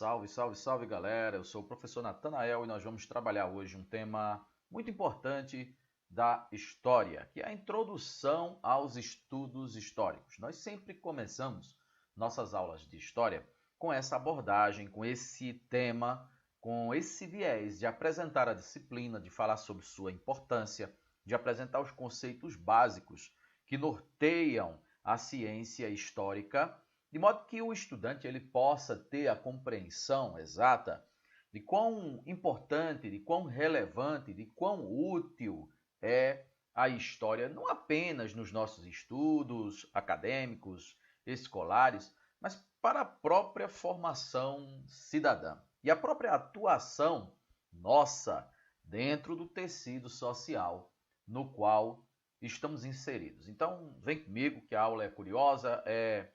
Salve, salve, salve galera! Eu sou o professor Natanael e nós vamos trabalhar hoje um tema muito importante da história, que é a introdução aos estudos históricos. Nós sempre começamos nossas aulas de história com essa abordagem, com esse tema, com esse viés de apresentar a disciplina, de falar sobre sua importância, de apresentar os conceitos básicos que norteiam a ciência histórica, de modo que o estudante ele possa ter a compreensão exata de quão importante, de quão relevante, de quão útil é a história, não apenas nos nossos estudos acadêmicos, escolares, mas para a própria formação cidadã e a própria atuação nossa dentro do tecido social no qual estamos inseridos. Então, vem comigo que a aula é curiosa, é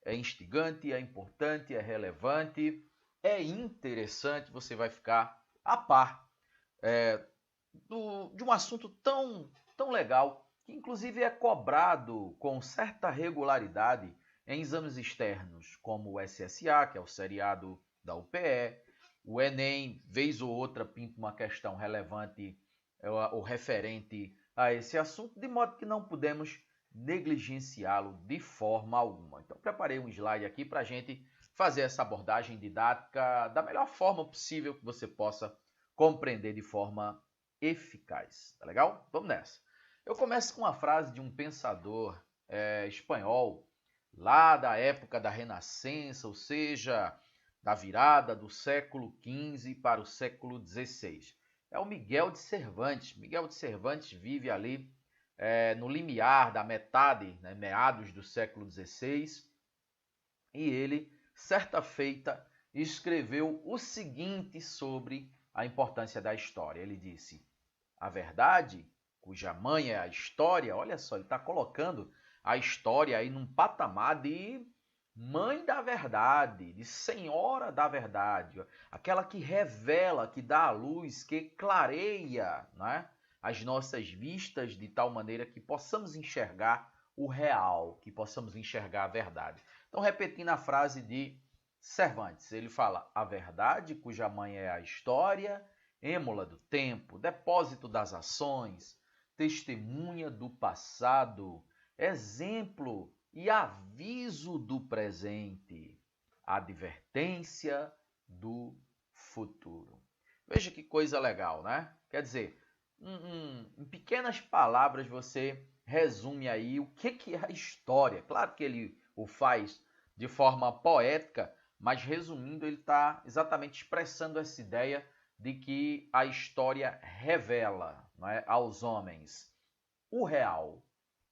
instigante, é importante, é relevante, é interessante, você vai ficar a par de um assunto tão legal, que inclusive é cobrado com certa regularidade em exames externos, como o SSA, que é o seriado da UPE, o Enem, vez ou outra, pinta uma questão relevante ou referente a esse assunto, de modo que não podemos negligenciá-lo de forma alguma. Então, preparei um slide aqui para a gente fazer essa abordagem didática da melhor forma possível que você possa compreender de forma eficaz. Tá legal? Vamos nessa. Eu começo com uma frase de um pensador espanhol, lá da época da Renascença, ou seja, da virada do século XV para o século XVI. É o Miguel de Cervantes. Miguel de Cervantes vive ali no limiar da metade, meados do século XVI, e ele, certa feita, escreveu o seguinte sobre a importância da história. Ele disse: a verdade, cuja mãe é a história, olha só, ele está colocando a história aí num patamar de mãe da verdade, de senhora da verdade, aquela que revela, que dá a luz, que clareia, né, as nossas vistas de tal maneira que possamos enxergar o real, que possamos enxergar a verdade. Então, repetindo a frase de Cervantes, ele fala: a verdade, cuja mãe é a história, êmula do tempo, depósito das ações, testemunha do passado, exemplo e aviso do presente, advertência do futuro. Veja que coisa legal, né? Quer dizer, em pequenas palavras você resume aí o que é a história. Claro que ele o faz de forma poética, mas resumindo, ele está exatamente expressando essa ideia de que a história revela, não é, aos homens o real,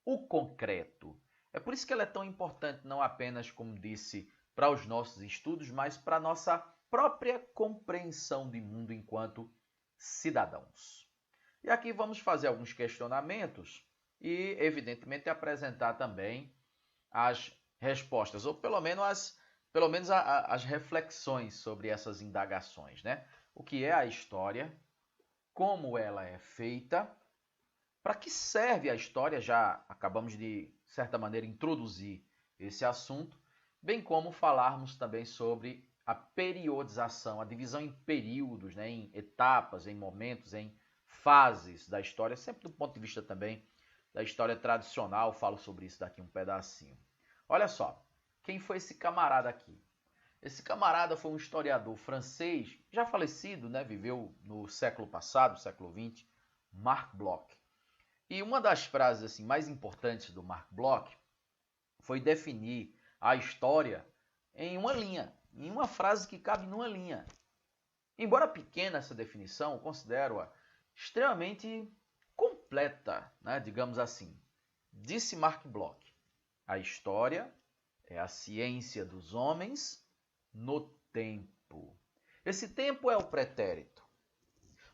o concreto. É por isso que ela é tão importante, não apenas, como disse, para os nossos estudos, mas para a nossa própria compreensão de mundo enquanto cidadãos. E aqui vamos fazer alguns questionamentos e, evidentemente, apresentar também as respostas, ou pelo menos as reflexões sobre essas indagações, né? O que é a história, como ela é feita, para que serve a história, já acabamos de certa maneira introduzir esse assunto, bem como falarmos também sobre a periodização, a divisão em períodos, né, em etapas, em momentos, em fases da história, sempre do ponto de vista também da história tradicional. Falo sobre isso daqui um pedacinho. Olha só, quem foi esse camarada aqui? Esse camarada foi um historiador francês, já falecido, né, viveu no século passado, século XX, Marc Bloch. E uma das frases assim, mais importantes do Marc Bloch foi definir a história em uma linha, em uma frase que cabe numa linha. Embora pequena essa definição, eu considero-a extremamente completa, né, digamos assim. Disse Marc Bloch: a história é a ciência dos homens no tempo. Esse tempo é o pretérito.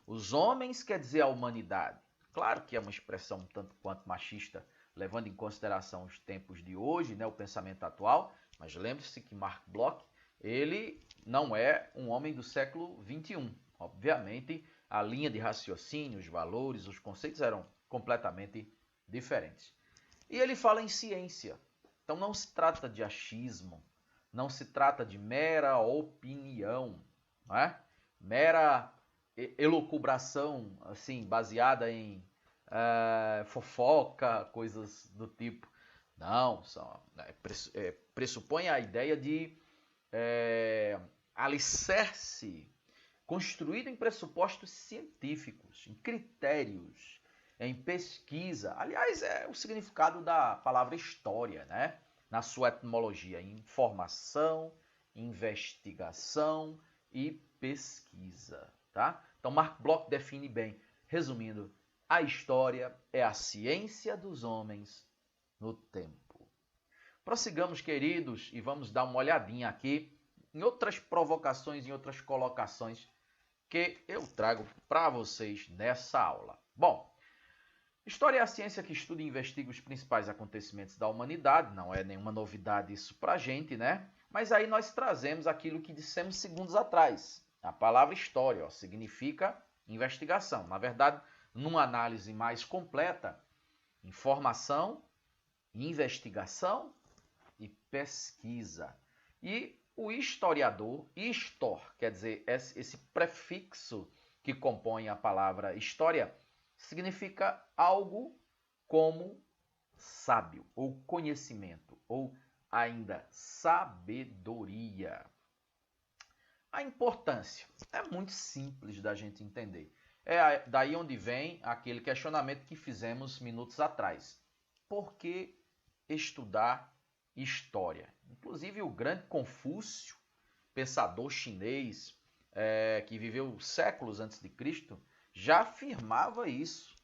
Os homens quer dizer a humanidade. Claro que é uma expressão um tanto quanto machista, levando em consideração os tempos de hoje, né, o pensamento atual, mas lembre-se que Marc Bloch, ele não é um homem do século XXI. Obviamente, a linha de raciocínio, os valores, os conceitos eram completamente diferentes. E ele fala em ciência. Então não se trata de achismo, não se trata de mera opinião, não é? Mera elucubração, assim, baseada em fofoca, coisas do tipo. Não, pressupõe a ideia de alicerce construído em pressupostos científicos, em critérios, em pesquisa. Aliás, é o significado da palavra história, né? Na sua etimologia, informação, investigação e pesquisa, tá? Então, Mark Bloch define bem, resumindo, a história é a ciência dos homens no tempo. Prossigamos, queridos, e vamos dar uma olhadinha aqui em outras provocações, em outras colocações que eu trago para vocês nessa aula. Bom, história é a ciência que estuda e investiga os principais acontecimentos da humanidade. Não é nenhuma novidade isso para a gente, né? Mas aí nós trazemos aquilo que dissemos segundos atrás. A palavra história significa investigação. Na verdade, numa análise mais completa, informação, investigação e pesquisa. E o historiador, histor, quer dizer, esse prefixo que compõe a palavra história, significa algo como sábio, ou conhecimento, ou ainda sabedoria. A importância é muito simples da gente entender. É daí onde vem aquele questionamento que fizemos minutos atrás. Por que estudar história? Inclusive o grande Confúcio, pensador chinês que viveu séculos antes de Cristo, já afirmava isso,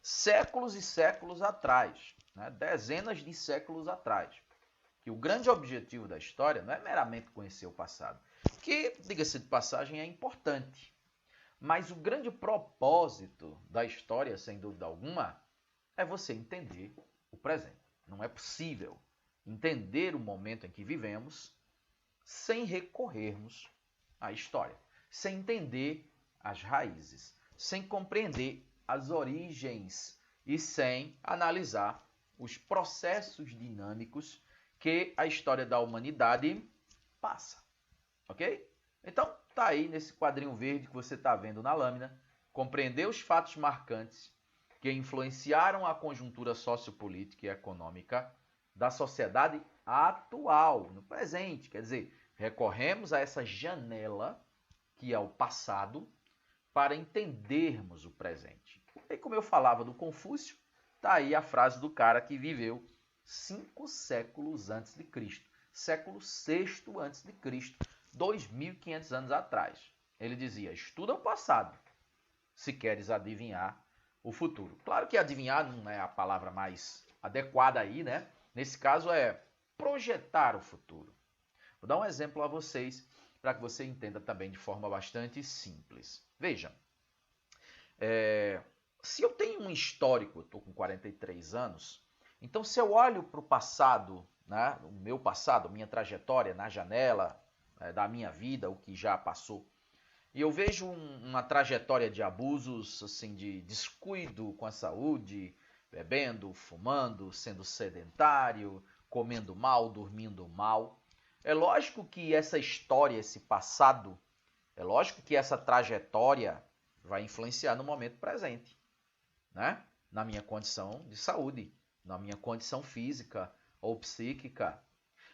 séculos e séculos atrás, né? Dezenas de séculos atrás, que o grande objetivo da história não é meramente conhecer o passado, que, diga-se de passagem, é importante, mas o grande propósito da história, sem dúvida alguma, é você entender o presente. Não é possível entender o momento em que vivemos sem recorrermos à história, sem entender as raízes, sem compreender as origens e sem analisar os processos dinâmicos que a história da humanidade passa, ok? Então, tá aí nesse quadrinho verde que você está vendo na lâmina, compreender os fatos marcantes que influenciaram a conjuntura sociopolítica e econômica da sociedade atual, no presente. Quer dizer, recorremos a essa janela, que é o passado, para entendermos o presente. E como eu falava do Confúcio, está aí a frase do cara que viveu 5 séculos antes de Cristo, século VI antes de Cristo, 2.500 anos atrás. Ele dizia: estuda o passado se queres adivinhar o futuro. Claro que adivinhar não é a palavra mais adequada aí, né? Nesse caso é projetar o futuro. Vou dar um exemplo a vocês para que você entenda também de forma bastante simples. Veja, se eu tenho um histórico, eu estou com 43 anos, então se eu olho para o passado, né, o meu passado, minha trajetória na janela da minha vida, o que já passou, e eu vejo uma trajetória de abusos, assim, de descuido com a saúde, bebendo, fumando, sendo sedentário, comendo mal, dormindo mal. É lógico que essa história, esse passado, é lógico que essa trajetória vai influenciar no momento presente, né? Na minha condição de saúde, na minha condição física ou psíquica.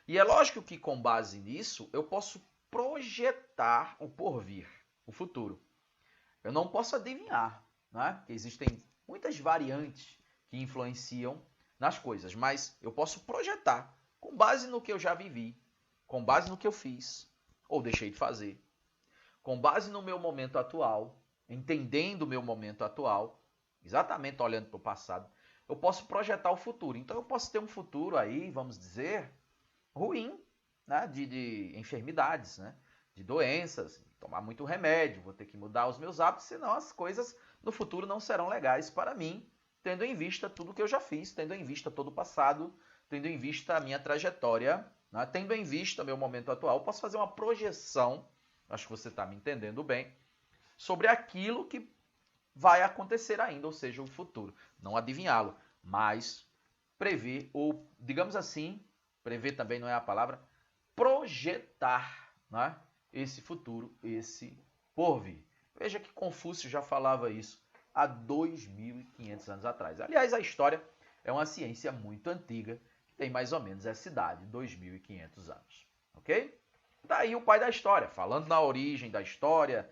E é lógico que com base nisso eu posso projetar o porvir, o futuro. Eu não posso adivinhar, né? Porque existem muitas variantes que influenciam nas coisas, mas eu posso projetar com base no que eu já vivi, com base no que eu fiz ou deixei de fazer, com base no meu momento atual, entendendo o meu momento atual, exatamente olhando para o passado, eu posso projetar o futuro. Então eu posso ter um futuro aí, vamos dizer, ruim, né? de enfermidades, né? De doenças, tomar muito remédio, vou ter que mudar os meus hábitos, senão as coisas no futuro não serão legais para mim, tendo em vista tudo que eu já fiz, tendo em vista todo o passado, tendo em vista a minha trajetória, né? Tendo em vista meu momento atual, posso fazer uma projeção, acho que você está me entendendo bem, sobre aquilo que vai acontecer ainda, ou seja, o futuro. Não adivinhá-lo, mas prever, ou digamos assim, prever também não é a palavra, projetar, né, esse futuro, esse porvir. Veja que Confúcio já falava isso há 2.500 anos atrás. Aliás, a história é uma ciência muito antiga, que tem mais ou menos essa idade, 2.500 anos. Ok? Daí o pai da história, falando na origem da história,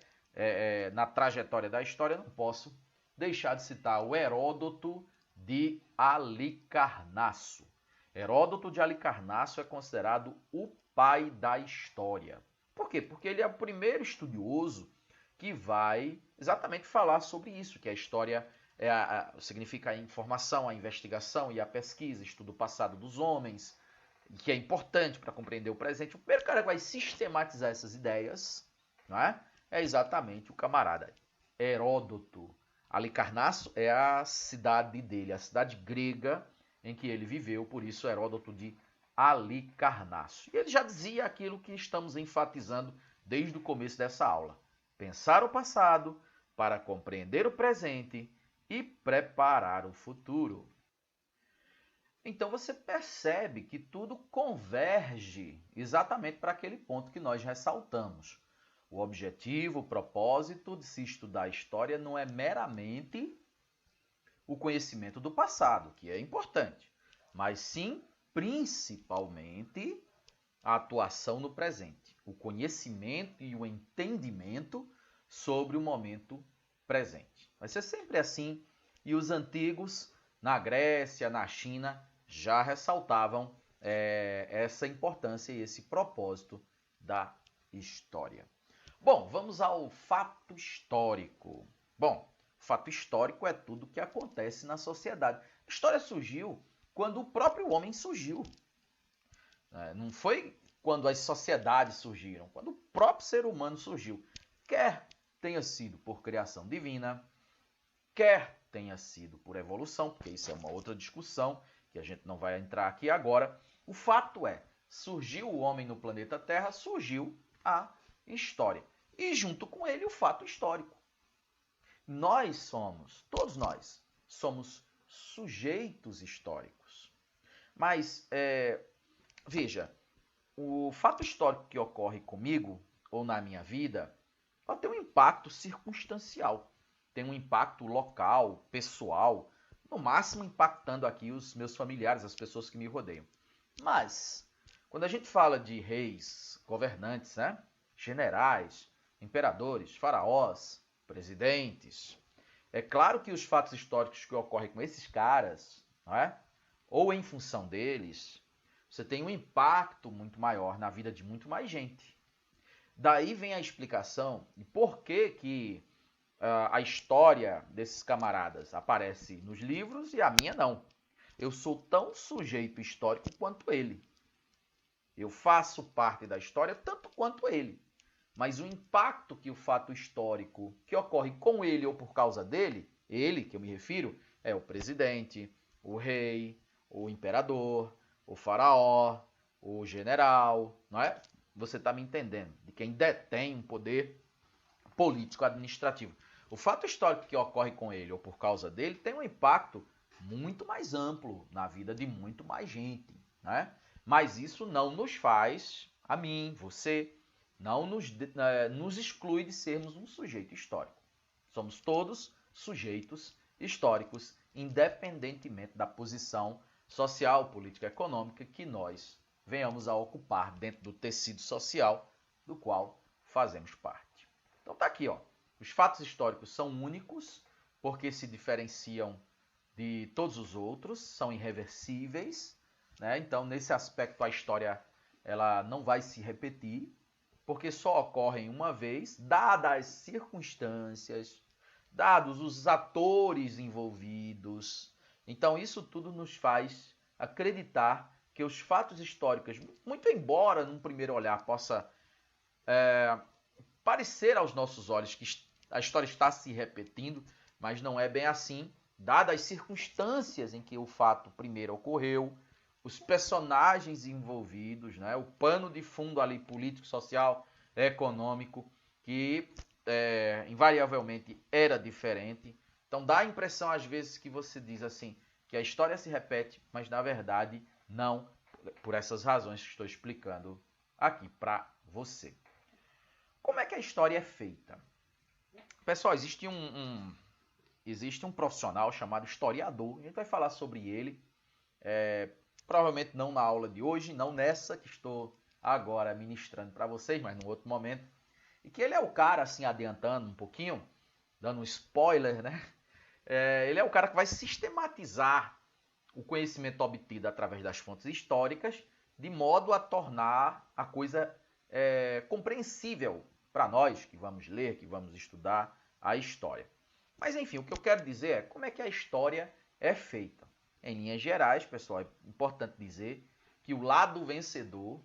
na trajetória da história, não posso deixar de citar o Heródoto de Alicarnasso. Heródoto de Alicarnasso é considerado o pai da história. Por quê? Porque ele é o primeiro estudioso que vai exatamente falar sobre isso, que a história significa a informação, a investigação e a pesquisa, estudo passado dos homens, que é importante para compreender o presente. O primeiro cara que vai sistematizar essas ideias, não é exatamente o camarada Heródoto. Alicarnasso é a cidade dele, a cidade grega em que ele viveu, por isso Heródoto de Alicarnasso. E ele já dizia aquilo que estamos enfatizando desde o começo dessa aula. Pensar o passado para compreender o presente e preparar o futuro. Então você percebe que tudo converge exatamente para aquele ponto que nós ressaltamos. O objetivo, o propósito de se estudar a história não é meramente o conhecimento do passado, que é importante, mas sim, principalmente, a atuação no presente, o conhecimento e o entendimento sobre o momento presente. Vai ser sempre assim, e os antigos, na Grécia, na China, já ressaltavam essa importância e esse propósito da história. Bom, vamos ao fato histórico. Bom, fato histórico é tudo o que acontece na sociedade. A história surgiu quando o próprio homem surgiu. Não foi quando as sociedades surgiram, quando o próprio ser humano surgiu. Quer tenha sido por criação divina, quer tenha sido por evolução, porque isso é uma outra discussão que a gente não vai entrar aqui agora. O fato é, surgiu o homem no planeta Terra, surgiu a história. E junto com ele o fato histórico. Todos nós, somos sujeitos históricos. Mas, veja, o fato histórico que ocorre comigo ou na minha vida, ela tem um impacto circunstancial, tem um impacto local, pessoal, no máximo impactando aqui os meus familiares, as pessoas que me rodeiam. Mas, quando a gente fala de reis, governantes, generais, imperadores, faraós, presidentes, é claro que os fatos históricos que ocorrem com esses caras, ou em função deles, você tem um impacto muito maior na vida de muito mais gente. Daí vem a explicação de por que a história desses camaradas aparece nos livros e a minha não. Eu sou tão sujeito histórico quanto ele. Eu faço parte da história tanto quanto ele. Mas o impacto que o fato histórico que ocorre com ele ou por causa dele, ele que eu me refiro, é o presidente, o rei, o imperador, o faraó, o general, não é? Você está me entendendo? De quem detém um poder político-administrativo. O fato histórico que ocorre com ele ou por causa dele tem um impacto muito mais amplo na vida de muito mais gente, né? Mas isso não nos faz, a mim, você, não nos exclui de sermos um sujeito histórico. Somos todos sujeitos históricos, independentemente da posição social, política, econômica que nós venhamos a ocupar dentro do tecido social do qual fazemos parte. Então tá aqui, ó. Os fatos históricos são únicos porque se diferenciam de todos os outros, são irreversíveis, né? Então, nesse aspecto, a história ela não vai se repetir, porque só ocorrem uma vez, dadas as circunstâncias, dados os atores envolvidos. Então, isso tudo nos faz acreditar que os fatos históricos, muito embora num primeiro olhar possa parecer aos nossos olhos que a história está se repetindo, mas não é bem assim, dadas as circunstâncias em que o fato primeiro ocorreu, os personagens envolvidos, né, o pano de fundo ali político, social, econômico, que invariavelmente era diferente. Então dá a impressão às vezes que você diz assim, que a história se repete, mas na verdade não, por essas razões que estou explicando aqui para você. Como é que a história é feita? Pessoal, existe um profissional chamado historiador. A gente vai falar sobre ele, provavelmente não na aula de hoje, não nessa que estou agora ministrando para vocês, mas num outro momento. E que ele é o cara, assim, adiantando um pouquinho, dando um spoiler, né? Ele é o cara que vai sistematizar o conhecimento obtido através das fontes históricas, de modo a tornar a coisa compreensível para nós que vamos ler, que vamos estudar a história. Mas enfim, o que eu quero dizer é como é que a história é feita. Em linhas gerais, pessoal, é importante dizer que o lado vencedor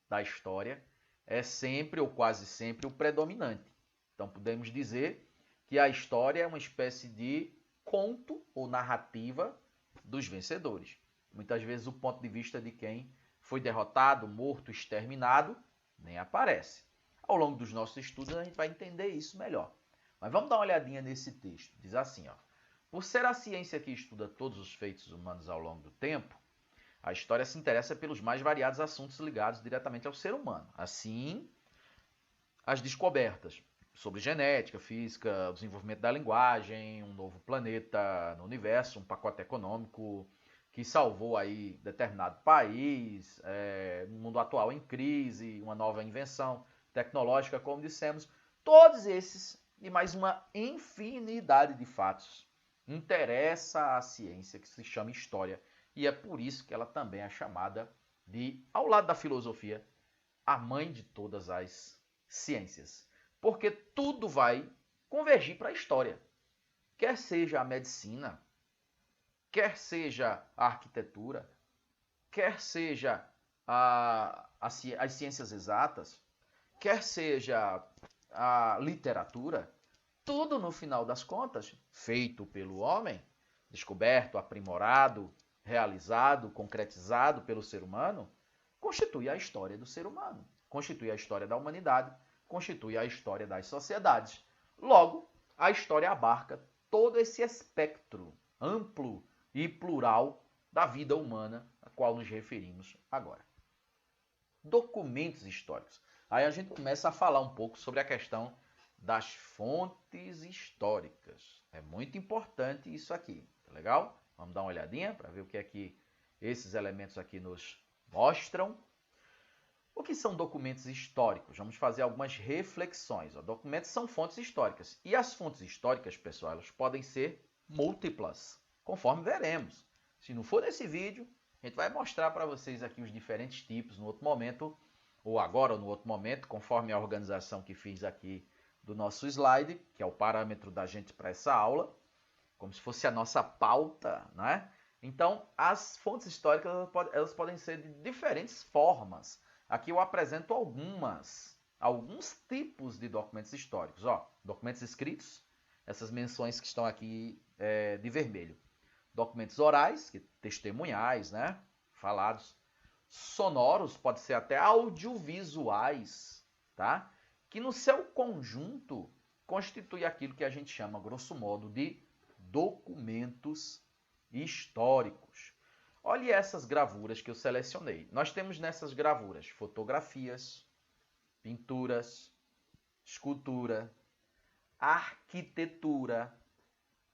da história é sempre ou quase sempre o predominante. Então podemos dizer que a história é uma espécie de conto ou narrativa dos vencedores. Muitas vezes o ponto de vista de quem foi derrotado, morto, exterminado, nem aparece. Ao longo dos nossos estudos a gente vai entender isso melhor. Mas vamos dar uma olhadinha nesse texto. Diz assim, ó: por ser a ciência que estuda todos os feitos humanos ao longo do tempo, a história se interessa pelos mais variados assuntos ligados diretamente ao ser humano. Assim, as descobertas sobre genética, física, o desenvolvimento da linguagem, um novo planeta no universo, um pacote econômico que salvou aí determinado país, no mundo atual em crise, uma nova invenção tecnológica, como dissemos, todos esses e mais uma infinidade de fatos interessa a ciência que se chama história, e é por isso que ela também é chamada de, ao lado da filosofia, a mãe de todas as ciências. Porque tudo vai convergir para a história. Quer seja a medicina, quer seja a arquitetura, quer seja as ciências exatas, quer seja a literatura, tudo no final das contas, feito pelo homem, descoberto, aprimorado, realizado, concretizado pelo ser humano, constitui a história do ser humano, constitui a história da humanidade, constitui a história das sociedades. Logo, a história abarca todo esse espectro amplo e plural da vida humana a qual nos referimos agora. Documentos históricos. Aí a gente começa a falar um pouco sobre a questão das fontes históricas. É muito importante isso aqui, tá legal? Vamos dar uma olhadinha para ver o que é que esses elementos aqui nos mostram. O que são documentos históricos? Vamos fazer algumas reflexões. Documentos são fontes históricas. E as fontes históricas, pessoal, elas podem ser múltiplas, conforme veremos. Se não for nesse vídeo, a gente vai mostrar para vocês aqui os diferentes tipos no outro momento, ou agora ou no outro momento, conforme a organização que fiz aqui do nosso slide, que é o parâmetro da gente para essa aula, como se fosse a nossa pauta, né? Então, as fontes históricas elas podem ser de diferentes formas. Aqui eu apresento alguns tipos de documentos históricos. Documentos escritos, essas menções que estão aqui de vermelho. Documentos orais, testemunhais, né? Falados. Sonoros, pode ser até audiovisuais, tá? Que no seu conjunto constitui aquilo que a gente chama, grosso modo, de documentos históricos. Olhe essas gravuras que eu selecionei. Nós temos nessas gravuras fotografias, pinturas, escultura, arquitetura,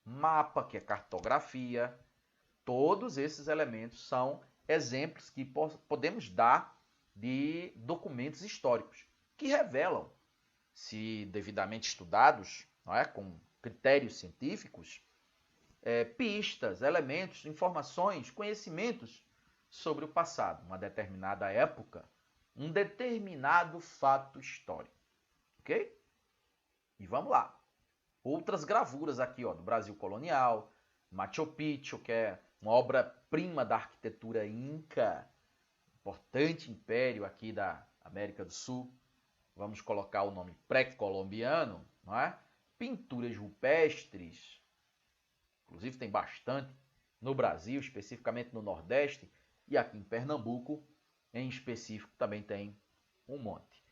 mapa, que é cartografia. Todos esses elementos são exemplos que podemos dar de documentos históricos, que revelam, se devidamente estudados, não é, com critérios científicos, pistas, elementos, informações, conhecimentos sobre o passado, uma determinada época, um determinado fato histórico. Ok? E vamos lá. Outras gravuras aqui, do Brasil colonial, Machu Picchu, que é uma obra-prima da arquitetura inca, importante império aqui da América do Sul. Vamos colocar o nome pré-colombiano, não é? Pinturas rupestres, inclusive tem bastante no Brasil, especificamente no Nordeste, e aqui em Pernambuco, em específico, também tem um monte.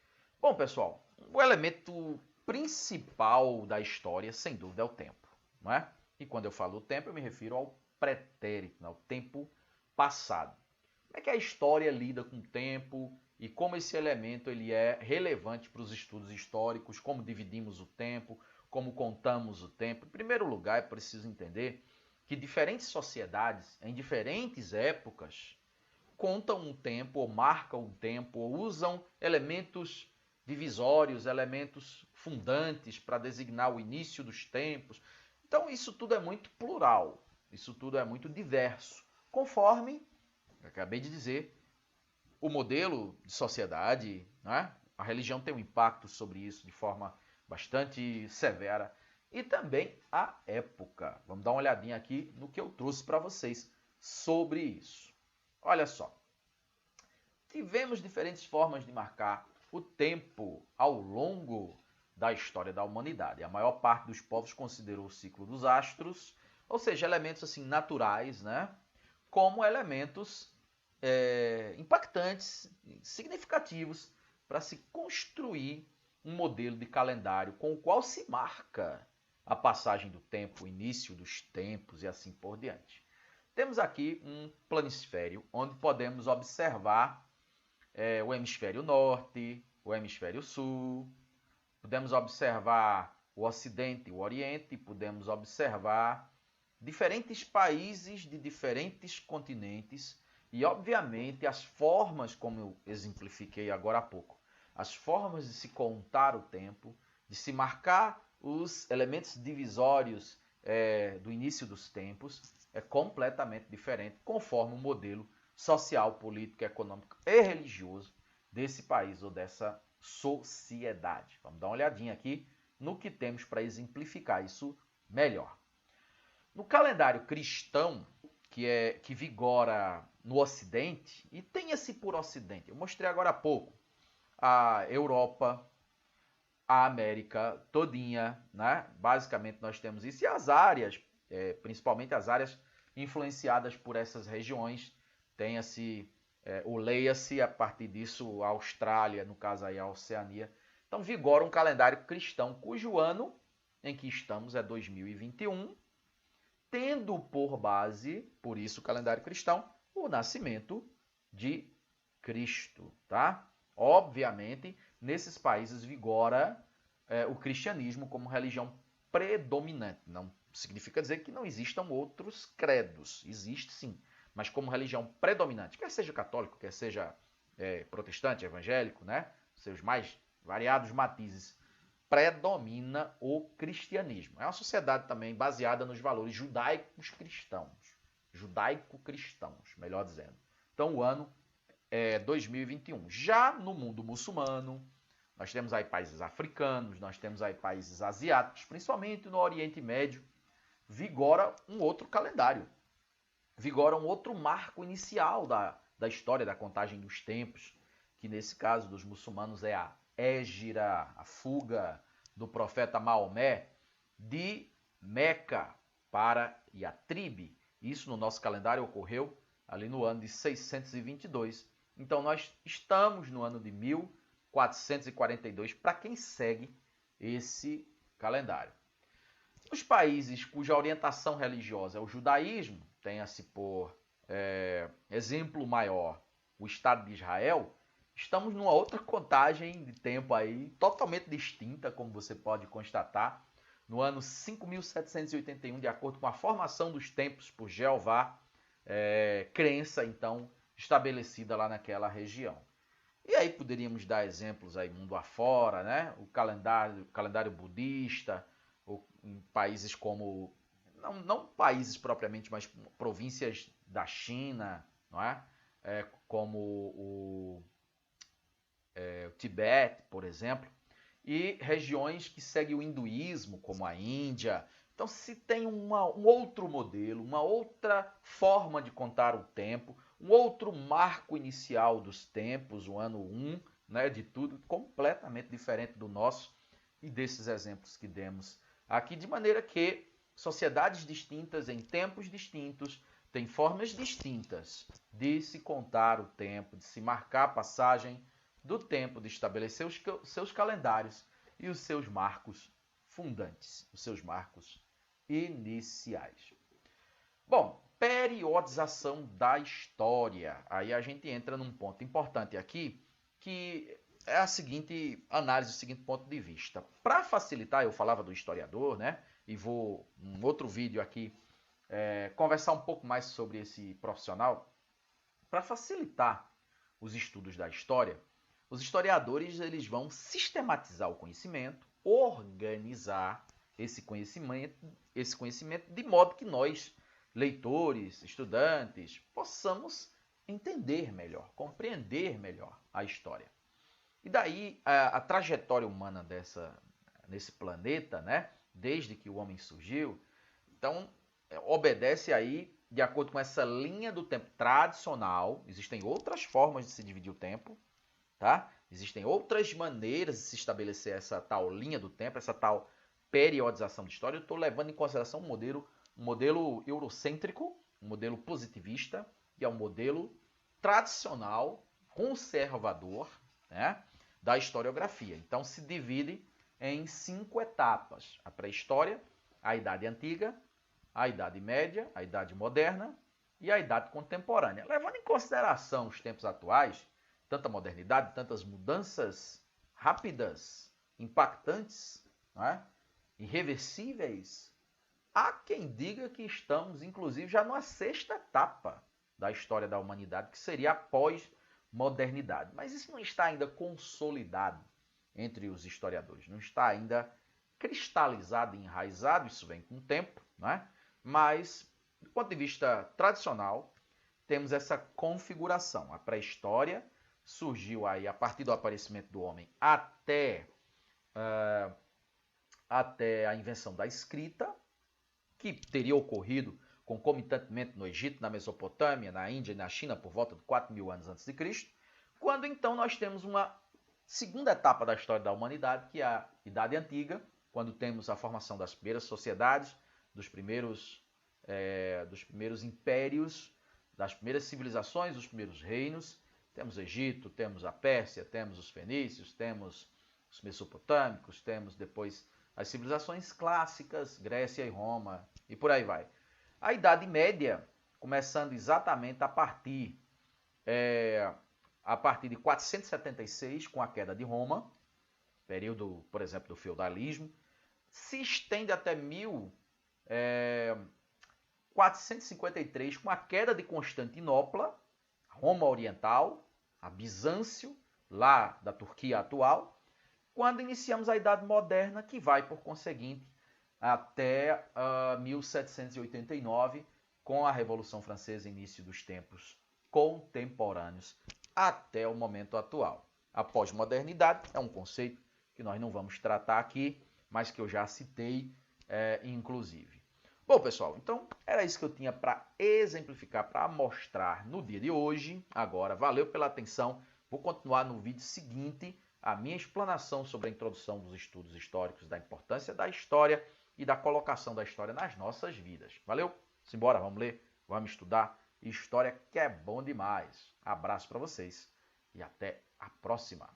Bom, pessoal, o elemento principal da história, sem dúvida, é o tempo, não é? E quando eu falo tempo, eu me refiro ao pretérito, ao tempo passado. Como é que a história lida com o tempo e como esse elemento ele é relevante para os estudos históricos, como dividimos o tempo, como contamos o tempo. Em primeiro lugar, é preciso entender que diferentes sociedades, em diferentes épocas, contam um tempo, ou marcam um tempo, ou usam elementos divisórios, elementos fundantes para designar o início dos tempos. Então, isso tudo é muito plural, isso tudo é muito diverso, conforme, acabei de dizer, o modelo de sociedade, né? A religião tem um impacto sobre isso de forma bastante severa, e também a época. Vamos dar uma olhadinha aqui no que eu trouxe para vocês sobre isso. Olha só, tivemos diferentes formas de marcar o tempo ao longo da história da humanidade. A maior parte dos povos considerou o ciclo dos astros, ou seja, elementos assim naturais, né, como elementos impactantes, significativos para se construir um modelo de calendário com o qual se marca a passagem do tempo, o início dos tempos e assim por diante. Temos aqui um planisfério onde podemos observar o hemisfério norte, o hemisfério sul, podemos observar o ocidente e o oriente, podemos observar diferentes países de diferentes continentes e, obviamente, as formas, como eu exemplifiquei agora há pouco, as formas de se contar o tempo, de se marcar os elementos divisórios do início dos tempos, é completamente diferente, conforme o modelo social, político, econômico e religioso desse país ou dessa sociedade. Vamos dar uma olhadinha aqui no que temos para exemplificar isso melhor. No calendário cristão, que vigora no Ocidente, e tenha-se por Ocidente, eu mostrei agora há pouco a Europa, a América todinha, né? Basicamente nós temos isso, e as áreas, principalmente as áreas influenciadas por essas regiões, tenha-se ou leia-se a partir disso a Austrália, no caso aí a Oceania. Então vigora um calendário cristão, cujo ano em que estamos é 2021, tendo por base, por isso o calendário cristão, o nascimento de Cristo, tá? Obviamente, nesses países vigora o cristianismo como religião predominante. Não significa dizer que não existam outros credos. Existe sim, mas como religião predominante, quer seja católico, quer seja protestante, evangélico, né? Seus mais variados matizes, predomina o cristianismo. É uma sociedade também baseada nos valores judaicos cristãos. Judaico-cristãos, melhor dizendo. Então o ano é 2021. Já no mundo muçulmano, nós temos aí países africanos, nós temos aí países asiáticos, principalmente no Oriente Médio, vigora um outro calendário. Vigora um outro marco inicial da história da contagem dos tempos, que nesse caso dos muçulmanos é a Hégira, a fuga do profeta Maomé de Meca para Yatrib. Isso no nosso calendário ocorreu ali no ano de 622. Então nós estamos no ano de 1442 para quem segue esse calendário. Os países cuja orientação religiosa é o judaísmo, tenha-se por exemplo maior o Estado de Israel, estamos numa outra contagem de tempo aí, totalmente distinta, como você pode constatar, no ano 5781, de acordo com a formação dos tempos por Jeová, crença, então, estabelecida lá naquela região. E aí poderíamos dar exemplos aí mundo afora, né? O calendário budista, ou em países como, não países propriamente, mas províncias da China, não é? Como o Tibete, por exemplo, e regiões que seguem o hinduísmo, como a Índia. Então se tem um outro modelo, uma outra forma de contar o tempo, um outro marco inicial dos tempos, o ano 1, né, de tudo, completamente diferente do nosso e desses exemplos que demos aqui, de maneira que sociedades distintas, em tempos distintos, têm formas distintas de se contar o tempo, de se marcar a passagem do tempo, de estabelecer os seus calendários e os seus marcos fundantes, os seus marcos iniciais. Bom, periodização da história. Aí a gente entra num ponto importante aqui, que é a seguinte análise, o seguinte ponto de vista. Para facilitar, eu falava do historiador, né? E vou, um outro vídeo aqui, conversar um pouco mais sobre esse profissional. Para facilitar os estudos da história, os historiadores eles vão sistematizar o conhecimento, organizar esse conhecimento de modo que nós, leitores, estudantes, possamos entender melhor, compreender melhor a história. E daí a trajetória humana nesse planeta, né, desde que o homem surgiu, então obedece aí de acordo com essa linha do tempo tradicional. Existem outras formas de se dividir o tempo, tá? Existem outras maneiras de se estabelecer essa tal linha do tempo, essa tal periodização de história. Eu estou levando em consideração um modelo eurocêntrico, um modelo positivista, que é um modelo tradicional, conservador, né, da historiografia. Então se divide em 5 etapas: a pré-história, a Idade Antiga, a Idade Média, a Idade Moderna e a Idade Contemporânea. Levando em consideração os tempos atuais, tanta modernidade, tantas mudanças rápidas, impactantes, né, irreversíveis, há quem diga que estamos, inclusive, já numa 6ª etapa da história da humanidade, que seria a pós-modernidade. Mas isso não está ainda consolidado entre os historiadores, não está ainda cristalizado e enraizado, isso vem com o tempo, né? Mas, do ponto de vista tradicional, temos essa configuração. A pré-história surgiu aí a partir do aparecimento do homem até a invenção da escrita, que teria ocorrido concomitantemente no Egito, na Mesopotâmia, na Índia e na China por volta de 4.000 anos antes de Cristo, quando então nós temos uma segunda etapa da história da humanidade, que é a Idade Antiga, quando temos a formação das primeiras sociedades, dos primeiros impérios, das primeiras civilizações, dos primeiros reinos. Temos o Egito, temos a Pérsia, temos os fenícios, temos os mesopotâmicos, temos depois as civilizações clássicas, Grécia e Roma, e por aí vai. A Idade Média, começando exatamente a partir de 476, com a queda de Roma, período, por exemplo, do feudalismo, se estende até 1453, com a queda de Constantinopla, Roma Oriental, a Bizâncio, lá da Turquia atual, quando iniciamos a Idade Moderna, que vai, por conseguinte, até 1789, com a Revolução Francesa, início dos tempos contemporâneos, até o momento atual. A pós-modernidade é um conceito que nós não vamos tratar aqui, mas que eu já citei, inclusive. Bom, pessoal, então era isso que eu tinha para exemplificar, para mostrar no dia de hoje. Agora, valeu pela atenção. Vou continuar no vídeo seguinte a minha explanação sobre a introdução dos estudos históricos, da importância da história e da colocação da história nas nossas vidas. Valeu? Simbora, vamos ler, vamos estudar história, que é bom demais. Abraço para vocês e até a próxima.